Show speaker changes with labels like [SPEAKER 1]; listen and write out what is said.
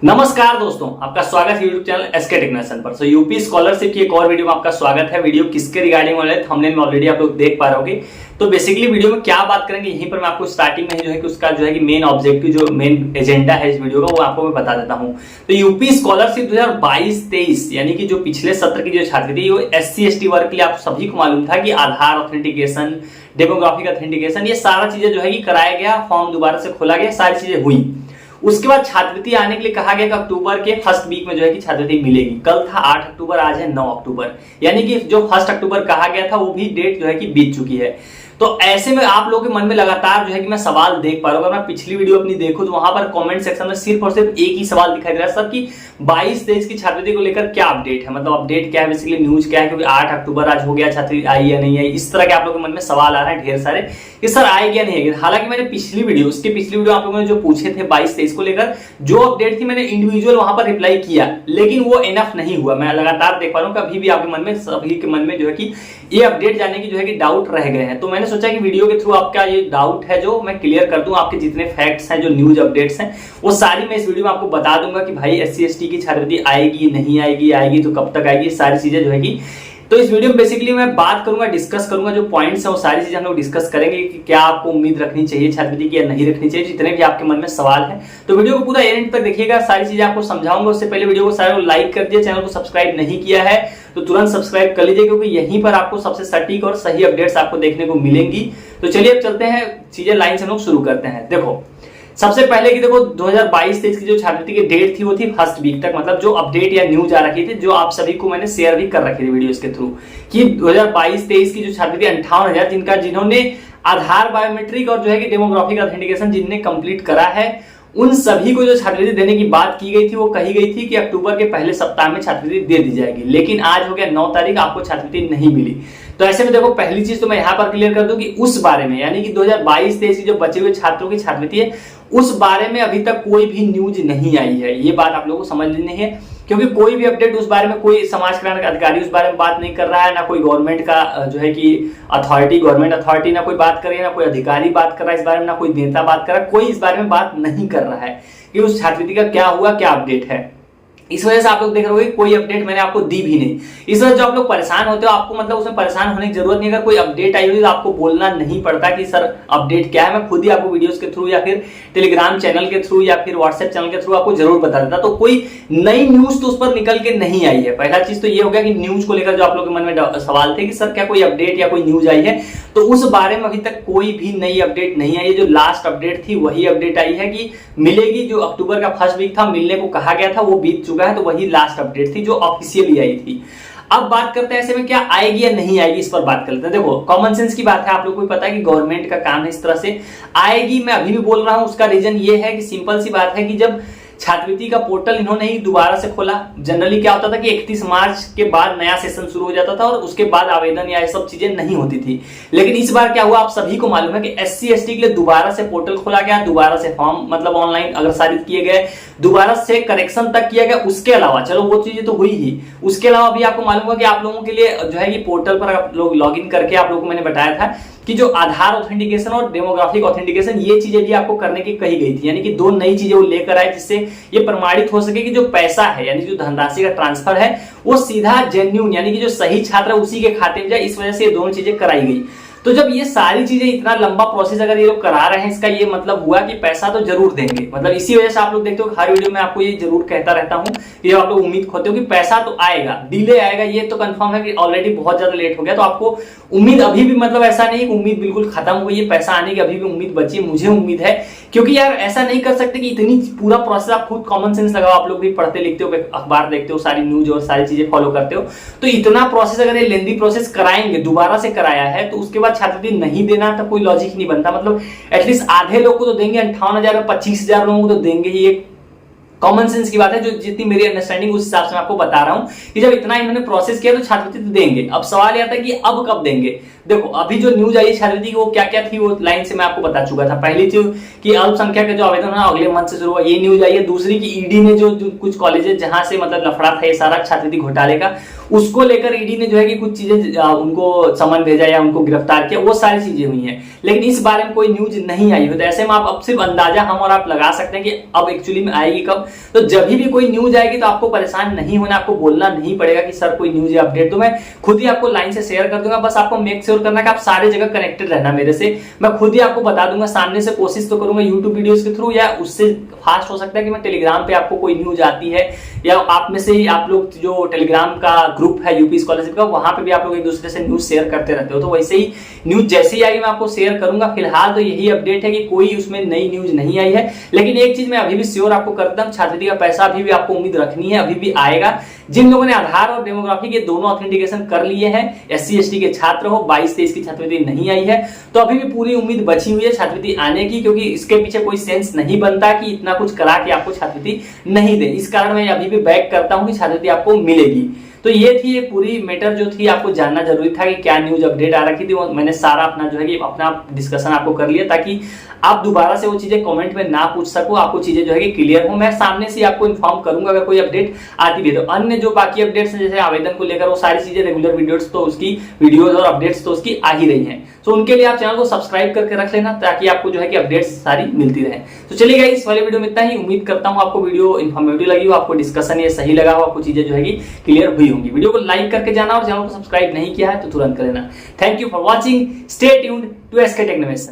[SPEAKER 1] नमस्कार दोस्तों, आपका स्वागत है यूट्यूब चैनल एसके टेक्नीशियन पर। यूपी स्कॉलरशिप की एक और वीडियो में आपका स्वागत है। वीडियो किसके रिगार्डिंग वाले थंबनेल में ऑलरेडी आप लोग देख पा रहे होंगे। तो बेसिकली वीडियो में क्या बात करेंगे यहीं पर मैं आपको स्टार्टिंग में जो है कि उसका जो है कि मेन ऑब्जेक्टिव जो मेन एजेंडा है इस वीडियो का वो आपको मैं बता देता हूं। तो यूपी स्कॉलरशिप 2022-23 यानी कि जो पिछले सत्र की जो छात्र थी वो SC ST वर्ग के लिए आप सभी को मालूम था कि आधार ऑथेंटिकेशन, डेमोग्राफिक ऑथेंटिकेशन, ये सारा चीजें जो है कि कराया गया, फॉर्म दोबारा से खोला गया, सारी चीजें हुई। उसके बाद छात्रवृत्ति आने के लिए कहा गया कि अक्टूबर के फर्स्ट वीक में जो है कि छात्रवृत्ति मिलेगी। कल था 8 अक्टूबर, आज है 9 अक्टूबर, यानी कि जो 1 अक्टूबर कहा गया था वो भी डेट जो है कि बीत चुकी है। तो ऐसे में आप लोगों के मन में लगातार जो है कि मैं सवाल देख पा रहा हूं। अगर मैं पिछली वीडियो अपनी देखूं तो वहां पर कमेंट सेक्शन में सिर्फ और सिर्फ एक ही सवाल दिखाई दे रहा है सर कि 22-23 की छात्रवृत्ति को लेकर क्या अपडेट है, मतलब अपडेट क्या है, बेसिकली न्यूज क्या है, क्योंकि 8 अक्टूबर आज हो गया, छात्रवृत्ति आई या नहीं आई, इस तरह के आप लोगों के मन में सवाल आ रहे हैं ढेर सारे कि सर आएगी या नहीं आएगी। हालांकि मैंने पिछली वीडियो आप लोगों ने जो पूछे थे 22-23 को लेकर जो अपडेट थी, मैंने इंडिविजुअल वहां पर रिप्लाई किया, लेकिन वो इनफ नहीं हुआ। मैं लगातार देख पा रहा हूं कभी भी आपके मन में, सभी के मन में जो है कि ये अपडेट जाने की जो है कि डाउट रह गए हैं। तो मैंने सोचा कि वीडियो के थ्रू आपका ये डाउट है जो मैं क्लियर कर दूं। आपके जितने फैक्ट्स हैं, जो न्यूज अपडेट्स हैं, वो सारी मैं इस वीडियो में आपको बता दूंगा कि भाई SC ST की छात्रवृत्ति आएगी नहीं आएगी, आएगी तो कब तक आएगी, सारी चीजें जो है कि। तो इस वीडियो में बेसिकली मैं बात करूंगा, डिस्कस करूंगा, जो पॉइंट्स हैं वो सारी चीजें हम लोग डिस्कस करेंगे कि क्या आपको उम्मीद रखनी चाहिए छात्रवृत्ति की या नहीं रखनी चाहिए, जितने भी आपके मन में सवाल हैं। तो वीडियो को पूरा एंड तक देखिएगा, सारी चीजें आपको समझाऊंगा। उससे पहले वीडियो को सारे लाइक कर दिया, चैनल को सब्सक्राइब नहीं किया है तो तुरंत सब्सक्राइब कर लीजिए, क्योंकि यहीं पर आपको सबसे सटीक और सही अपडेट्स आपको देखने को मिलेंगी। तो चलिए अब चलते हैं, चीजें लाइन से हम लोग शुरू करते हैं। देखो सबसे पहले कि देखो 2022-23 की जो छात्रवृत्ति की डेट थी वो थी फर्स्ट वीक तक, मतलब जो अपडेट या न्यूज आ रखी थी, जो आप सभी को मैंने शेयर भी कर रखी थी वीडियोस के थ्रू, कि 2022-23 की जो छात्रवृत्ति 58,000 जिन्होंने आधार बायोमेट्रिक और जो है कि डेमोग्राफिक ऑथेंटिकेशन जिनने कंप्लीट करा है, उन सभी को जो छात्रवृत्ति देने की बात की गई थी वो कही गई थी कि अक्टूबर के पहले सप्ताह में छात्रवृत्ति दे दी जाएगी। लेकिन आज हो गया 9 तारीख, आपको छात्रवृत्ति नहीं मिली। तो ऐसे में देखो पहली चीज तो मैं यहां पर क्लियर कर दूं कि उस बारे में, यानी कि 2022-23 की जो बचे हुए छात्रों की छात्रवृत्ति है उस बारे में अभी तक कोई भी न्यूज नहीं आई है। ये बात आप लोगों को समझ लेनी है, क्योंकि कोई भी अपडेट उस बारे में, कोई समाज कल्याण का अधिकारी उस बारे में बात नहीं कर रहा है, ना कोई गवर्नमेंट का जो है कि गवर्नमेंट अथॉरिटी ना कोई बात कर रही है, ना कोई अधिकारी बात कर रहा है इस बारे में, ना कोई नेता बात कर रहा है, कोई इस बारे में बात नहीं कर रहा है कि उस छात्रवृत्ति का क्या हुआ, क्या अपडेट है। इस वजह से आप लोग देख रहे हो कोई अपडेट मैंने आपको दी भी नहीं। इस वजह से जो आप लोग परेशान होते हो, आपको मतलब उसमें परेशान होने की जरूरत नहीं। अगर कोई अपडेट आई हुई तो आपको बोलना नहीं पड़ता कि सर अपडेट क्या है, मैं खुद ही आपको वीडियोस के थ्रू या फिर टेलीग्राम चैनल के थ्रू या फिर व्हाट्सएप चैनल के थ्रू आपको जरूर बता देता। तो कोई नई न्यूज तो उस पर निकल के नहीं आई है। पहला चीज तो ये हो गया कि न्यूज को लेकर जो आप लोग के मन में सवाल थे कि सर क्या कोई अपडेट या कोई न्यूज आई है, तो उस बारे में अभी तक कोई भी नई अपडेट नहीं आई है। जो लास्ट अपडेट थी वही अपडेट आई है कि मिलेगी। जो अक्टूबर का फर्स्ट वीक था, मिलने को कहा गया था, वो बीत चुका है, तो वही लास्ट अपडेट थी जो ऑफिशियली आई थी। अब बात करते हैं ऐसे में क्या आएगी या नहीं आएगी, इस पर बात कर लेते हैं। देखो कॉमन सेंस की बात है, आप लोगों को भी पता है कि गवर्नमेंट का काम है इस तरह से। आएगी मैं अभी भी बोल रहा हूं, उसका रीजन ये है कि सिंपल सी बात है कि जब छात्रवृत्ति का पोर्टल इन्होंने ही दोबारा से खोला, जनरली क्या होता था कि 31 मार्च के बाद नया सेशन शुरू हो जाता था और उसके बाद आवेदन या ये सब चीजें नहीं होती थी। लेकिन इस बार क्या हुआ आप सभी को मालूम है कि SC ST के लिए दोबारा से पोर्टल खोला गया, दोबारा से फॉर्म मतलब ऑनलाइन अग्रसारित किए गए, दोबारा से करेक्शन तक किया गया। उसके अलावा चलो वो चीजें तो हुई ही, उसके अलावा भी आपको मालूम होगा कि आप लोगों के लिए जो है कि पोर्टल पर आप लोग लॉग इन करके आप लोगों को मैंने बताया था कि जो आधार ऑथेंटिकेशन और डेमोग्राफिक ऑथेंटिकेशन ये चीजें भी आपको करने की कही गई थी। यानी कि 2 नई चीजें वो लेकर आए जिससे ये प्रमाणित हो सके कि जो पैसा है, यानी जो धनराशि का ट्रांसफर है वो सीधा जेन्युइन, यानी कि जो सही छात्र है उसी के खाते में जाए। इस वजह से ये दोनों चीजें कराई गई। तो जब ये सारी चीजें, इतना लंबा प्रोसेस अगर ये लोग करा रहे हैं, इसका ये मतलब हुआ कि पैसा तो जरूर देंगे। मतलब इसी वजह से आप लोग देखते हो हर वीडियो में आपको ये जरूर कहता रहता हूं कि जब आप लोग उम्मीद खोते हो कि पैसा तो आएगा, डिले आएगा, ये तो कंफर्म है कि ऑलरेडी बहुत ज्यादा लेट हो गया। तो आपको उम्मीद अभी भी, मतलब ऐसा नहीं कि उम्मीद बिल्कुल खत्म हो गई है, पैसा आने की अभी भी उम्मीद बची है। मुझे उम्मीद है, क्योंकि यार ऐसा नहीं कर सकते कि इतनी पूरा प्रोसेस आप खुद कॉमन सेंस लगाओ, आप लोग भी पढ़ते लिखते हो, अखबार देखते हो, सारी न्यूज और सारी चीजें फॉलो करते हो, तो इतना प्रोसेस अगर ये लेंदी प्रोसेस कराएंगे, दोबारा से कराया है, तो उसके बाद छात्रवृत्ति नहीं देना तो कोई लॉजिक नहीं बनता। मतलब एटलीस्ट आधे लोग को तो देंगे, 58,000 में 25,000 लोगों को तो देंगे ही। एक कॉमन सेंस की बात है, जो जितनी मेरी अंडरस्टैंडिंग उस हिसाब से मैं आपको बता रहा हूं कि जब इतना इन्होंने प्रोसेस किया तो छात्रवृत्ति तो देंगे। अब सवाल ये आता है कि अब कब देंगे। देखो अभी जो न्यूज आई छात्रवृत्ति की वो क्या क्या थी, वो लाइन से मैं आपको बता चुका था। पहली चीज कि अल्पसंख्यक का जो आवेदन है अगले मंथ से शुरू हुआ, ये न्यूज आई है। दूसरी की ईडी ने जो कुछ कॉलेजेस जहां से मतलब लफड़ा था ये सारा छात्रवृत्ति घोटाले का, उसको लेकर ईडी ने जो है कि कुछ चीजें उनको समन भेजा या उनको गिरफ्तार किया, वो सारी चीजें हुई हैं। लेकिन इस बारे में कोई न्यूज नहीं आई हो, तो ऐसे में आप अब सिर्फ अंदाजा हम और आप लगा सकते हैं कि अब एक्चुअली में आएगी कब। तो जब भी कोई न्यूज आएगी तो आपको परेशान नहीं होना, आपको बोलना नहीं पड़ेगा कि सर कोई न्यूज या अपडेट, तो मैं खुद ही आपको लाइन से शेयर कर दूंगा। बस आपको मेक श्योर करना कि आप सारे जगह कनेक्टेड रहना मेरे से, मैं खुद ही आपको बता दूंगा सामने से। कोशिश तो करूंगा यूट्यूब वीडियोस के थ्रू, या उससे फास्ट हो सकता है कि मैं टेलीग्राम पे आपको कोई न्यूज आती है, या आप में से ही आप लोग जो टेलीग्राम का ग्रुप है यूपी स्कॉलरशिप का, वहां पे भी आप लोग एक दूसरे से न्यूज शेयर करते रहते हो, तो वैसे ही न्यूज जैसे ही आएगी मैं आपको शेयर करूंगा। फिलहाल तो यही अपडेट है कि कोई उसमें नई न्यूज नहीं आई है। लेकिन एक चीज मैं अभी भी श्योर आपको करता हूं, छात्रवृत्ति का पैसा अभी भी आपको उम्मीद रखनी है, अभी भी आएगा। जिन लोगों ने आधार और डेमोग्राफी के दोनों ऑथेंटिकेशन कर लिए हैं, SC ST के छात्र हो, 22-23 की छात्रवृत्ति नहीं आई है, तो अभी भी पूरी उम्मीद बची हुई है छात्रवृत्ति आने की, क्योंकि इसके पीछे कोई सेंस नहीं बनता कि इतना कुछ करा के आपको छात्रवृत्ति नहीं दे। इस कारण मैं अभी भी बैक करता हूं कि छात्रवृत्ति आपको मिलेगी। तो ये थी, ये पूरी मैटर जो थी आपको जानना जरूरी था कि क्या न्यूज अपडेट आ रखी थी, वो मैंने सारा अपना जो है कि अपना डिस्कशन आपको कर लिया, ताकि आप दोबारा से वो चीजें कमेंट में ना पूछ सको, आपको चीजें जो है कि क्लियर हो। मैं सामने से आपको इन्फॉर्म करूंगा अगर कोई अपडेट आती भी है। तो अन्य जो बाकी अपडेट्स जैसे आवेदन को लेकर, वो सारी चीजें रेगुलर वीडियोस तो उसकी वीडियोस और अपडेट्स तो उसकी आ ही रही हैं। तो उनके लिए आप चैनल को सब्सक्राइब करके रख लेना, ताकि आपको जो है कि अपडेट्स सारी मिलती रहे। तो चलिए गाइस, इस वाले वीडियो में इतना ही। उम्मीद करता हूं आपको वीडियो इन्फॉर्मेटिव लगी हो, आपको डिस्कशन ये सही लगा हो, आपको चीजें जो है कि क्लियर हुई होंगी। वीडियो को लाइक करके जाना, और चैनल को सब्सक्राइब नहीं किया है तो तुरंत कर लेना। Thank you for watching, stay tuned to SK टेक्नोमेशन।